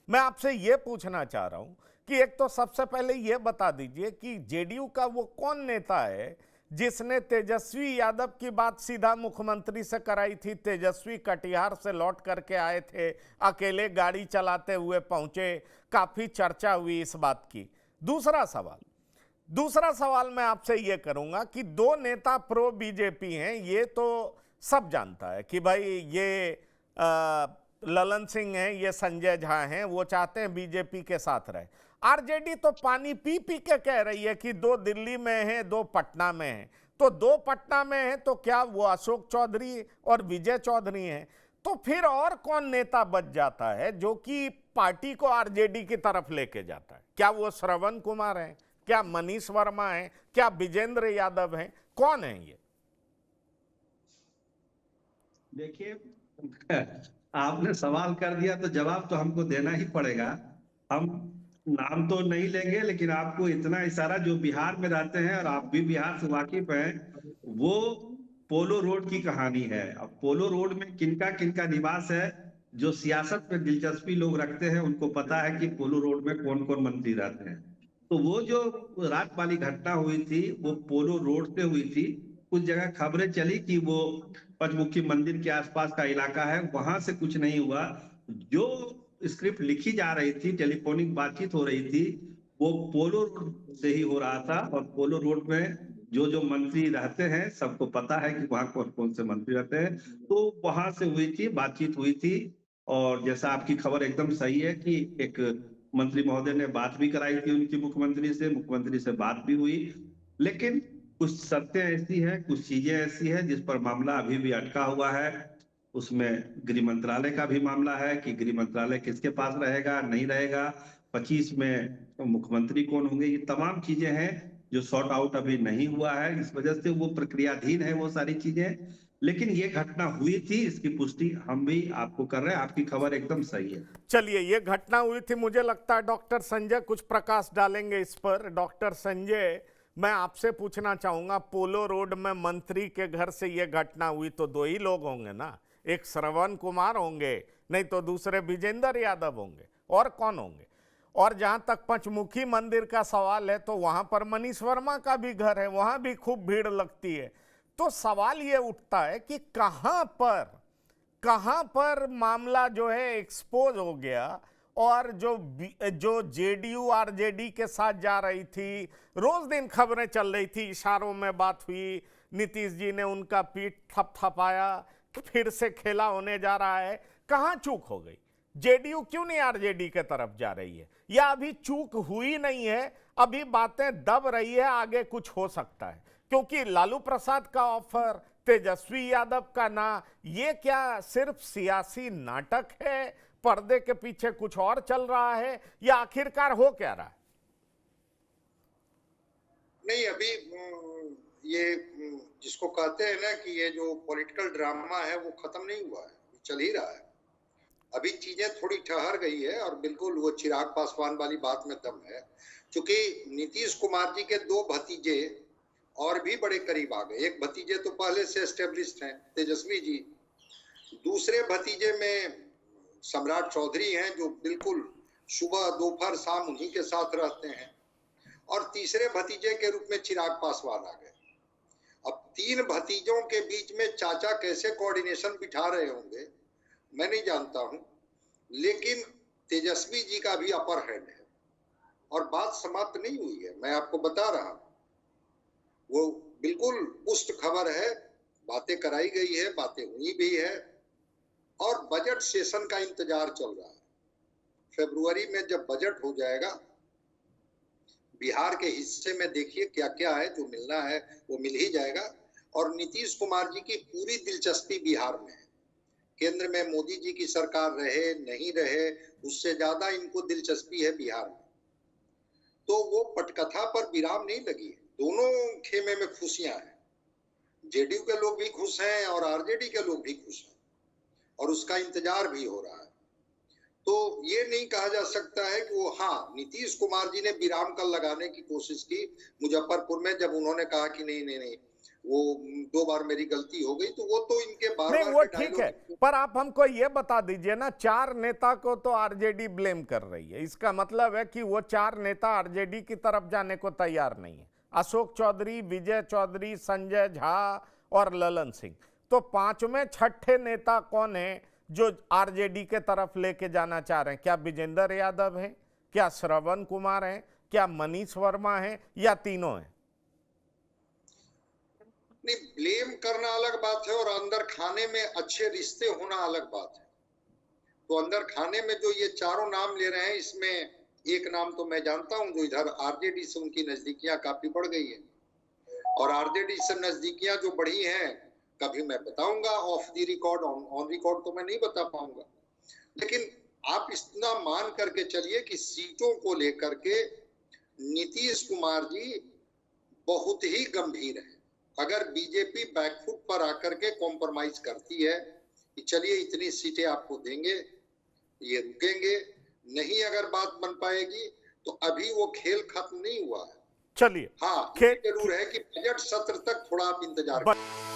मैं आपसे ये पूछना चाह रहा हूं कि एक तो सबसे पहले ये बता दीजिए कि जेडीयू का वो कौन नेता है जिसने तेजस्वी यादव की बात सीधा मुख्यमंत्री से कराई थी। तेजस्वी कटिहार से लौट करके आए थे, अकेले गाड़ी चलाते हुए पहुंचे, काफी चर्चा हुई इस बात की। दूसरा सवाल मैं आपसे यह करूंगा कि दो नेता प्रो बीजेपी हैं, ये तो सब जानता है कि भाई ये ललन सिंह हैं, ये संजय झा हैं, वो चाहते हैं बीजेपी के साथ रहे। आरजेडी तो पानी पी पी के कह रही है कि दो दिल्ली में है, दो पटना में है। तो दो पटना में है तो क्या वो अशोक चौधरी और विजय चौधरी हैं? तो फिर और कौन नेता बच जाता है जो कि पार्टी को आरजेडी की तरफ लेके जाता है? क्या वो श्रवण कुमार है? क्या मनीष वर्मा है? क्या विजेंद्र यादव है? कौन है ये? देखिए, आपने सवाल कर दिया तो जवाब तो हमको देना ही पड़ेगा। हम नाम तो नहीं लेंगे, लेकिन आपको इतना इशारा, जो बिहार में रहते हैं और आप भी बिहार से वाकिफ हैं, वो पोलो रोड की कहानी है। अब पोलो रोड में किनका किनका निवास है, जो सियासत में दिलचस्पी लोग रखते हैं उनको पता है कि पोलो रोड में कौन कौन मंत्री रहते हैं। तो वो जो रात वाली घटना हुई थी वो पोलो रोड से हुई थी। कुछ जगह खबरें चली कि वो पंचमुखी मंदिर के आसपास का इलाका है, वहां से कुछ नहीं हुआ। जो स्क्रिप्ट लिखी जा रही थी, टेलीफोनिक बातचीत हो रही थी, वो पोलो रोड से ही हो रहा था। और पोलो रोड में जो जो मंत्री रहते हैं सबको पता है कि वहां कौन कौन से मंत्री रहते हैं। तो वहां से हुई थी, बातचीत हुई थी। और जैसा आपकी खबर एकदम सही है कि एक मंत्री महोदय ने बात भी कराई थी उनकी मुख्यमंत्री से बात भी हुई। लेकिन कुछ शर्तें ऐसी हैं, कुछ चीजें ऐसी हैं जिस पर मामला अभी भी अटका हुआ है। उसमें गृह मंत्रालय का भी मामला है कि गृह मंत्रालय किसके पास रहेगा, नहीं रहेगा। 25 में तो मुख्यमंत्री कौन होंगे, ये तमाम चीजें हैं जो सॉर्ट आउट अभी नहीं हुआ है। इस वजह से वो प्रक्रियाधीन है वो सारी चीजें। लेकिन ये घटना हुई थी, इसकी पुष्टि हम भी आपको कर रहे हैं। आपकी खबर एकदम सही है। चलिए, ये घटना हुई थी, मुझे लगता है डॉक्टर संजय कुछ प्रकाश डालेंगे इस पर। डॉक्टर संजय, मैं आपसे पूछना चाहूंगा, पोलो रोड में मंत्री के घर से ये घटना हुई तो दो ही लोग होंगे ना? एक श्रवण कुमार होंगे, नहीं तो दूसरे विजेंद्र यादव होंगे, और कौन होंगे? और जहां तक पंचमुखी मंदिर का सवाल है तो वहां पर मनीष वर्मा का भी घर है, वहां भी खूब भीड़ लगती है। तो सवाल ये उठता है कि कहां पर मामला जो है एक्सपोज हो गया। और जो जेडीयू आरजेडी के साथ जा रही थी, रोज दिन खबरें चल रही थी, इशारों में बात हुई, नीतीश जी ने उनका पीठ थपथपाया, फिर से खेला होने जा रहा है। कहां चूक हो गई? जेडीयू क्यों नहीं आरजेडी के तरफ जा रही है? या अभी चूक हुई नहीं है, अभी बातें दब रही है, आगे कुछ हो सकता है? क्योंकि लालू प्रसाद का ऑफर, तेजस्वी यादव का ना, ये क्या सिर्फ सियासी नाटक है? पर्दे के पीछे कुछ और चल रहा है, या आखिरकार हो क्या रहा है? नहीं, अभी ये जिसको कहते हैं ना कि ये जो पॉलिटिकल ड्रामा है वो खत्म नहीं हुआ है, चल ही रहा है। अभी चीजें थोड़ी ठहर गई है और बिल्कुल वो चिराग पासवान वाली बात में दम है। क्योंकि नीतीश कुमार जी के दो भतीजे और भी बड़े करीब आ गए। एक भतीजे तो पहले से एस्टेब्लिश्ड हैं, तेजस्वी जी। दूसरे भतीजे में सम्राट चौधरी हैं, जो बिल्कुल सुबह दोपहर शाम उन्हीं के साथ रहते हैं। और तीसरे भतीजे के रूप में चिराग पासवान आ गए। अब तीन भतीजों के बीच में चाचा कैसे कोऑर्डिनेशन बिठा रहे होंगे मैं नहीं जानता हूं, लेकिन तेजस्वी जी का भी अपर हैंड है। और बात समाप्त नहीं हुई है, मैं आपको बता रहा हूं। वो बिल्कुल पुष्ट खबर है, बातें कराई गई है, बातें हुई भी है। और बजट सेशन का इंतजार चल रहा है। फरवरी में जब बजट हो जाएगा, बिहार के हिस्से में देखिए क्या क्या है, जो मिलना है वो मिल ही जाएगा। और नीतीश कुमार जी की पूरी दिलचस्पी बिहार में है। केंद्र में मोदी जी की सरकार रहे नहीं रहे, उससे ज्यादा इनको दिलचस्पी है बिहार में। तो वो पटकथा पर विराम नहीं लगी है। दोनों खेमे में खुशियां हैं। जेडीयू के लोग भी खुश हैं और आरजेडी के लोग भी खुश हैं, और उसका इंतजार भी हो रहा है। तो ये नहीं कहा जा सकता है कि वो, हाँ, नीतीश कुमार जी ने विराम कर लगाने की कोशिश की मुजफ्फरपुर में, जब उन्होंने कहा कि नहीं नहीं नहीं, वो 2 बार मेरी गलती हो गई, तो वो तो इनके बार नहीं बार वो के ठीक है, डायलॉग। पर आप हमको ये बता दीजिए ना, 4 नेता को तो आरजेडी ब्लेम कर रही है, इसका मतलब है कि वो 4 नेता आरजेडी की तरफ जाने को तैयार नहीं है। अशोक चौधरी, विजय चौधरी, संजय झा और ललन सिंह। तो 5वें 6ठे नेता कौन है जो आरजेडी के तरफ लेके जाना चाह रहे हैं? क्या विजेंद्र यादव है, क्या श्रवण कुमार है, क्या मनीष वर्मा है, या तीनों हैं? नहीं, ब्लेम करना अलग बात है और अंदर खाने में अच्छे रिश्ते होना अलग बात है। तो अंदर खाने में जो ये चारों नाम ले रहे हैं, इसमें एक नाम तो मैं जानता हूं, जो इधर आरजेडी से उनकी नजदीकियां काफी बढ़ गई है, और आरजेडी से नजदीकियां जो बढ़ी हैं, कभी मैं बताऊंगा of the record, on record तो मैं नहीं बता पाऊंगा। लेकिन आप इतना मान करके चलिए कि सीटों को लेकर के नीतीश कुमार जी बहुत ही गंभीर है। अगर बीजेपी बैकफुट पर आकर के कॉम्प्रोमाइज करती है कि चलिए इतनी सीटें आपको देंगे, ये रुकेंगे, नहीं अगर बात बन पाएगी, तो अभी वो खेल खत्म नहीं हुआ है। चलिए, हाँ, खेल जरूर है कि बजट सत्र तक थोड़ा आप इंतजार करें।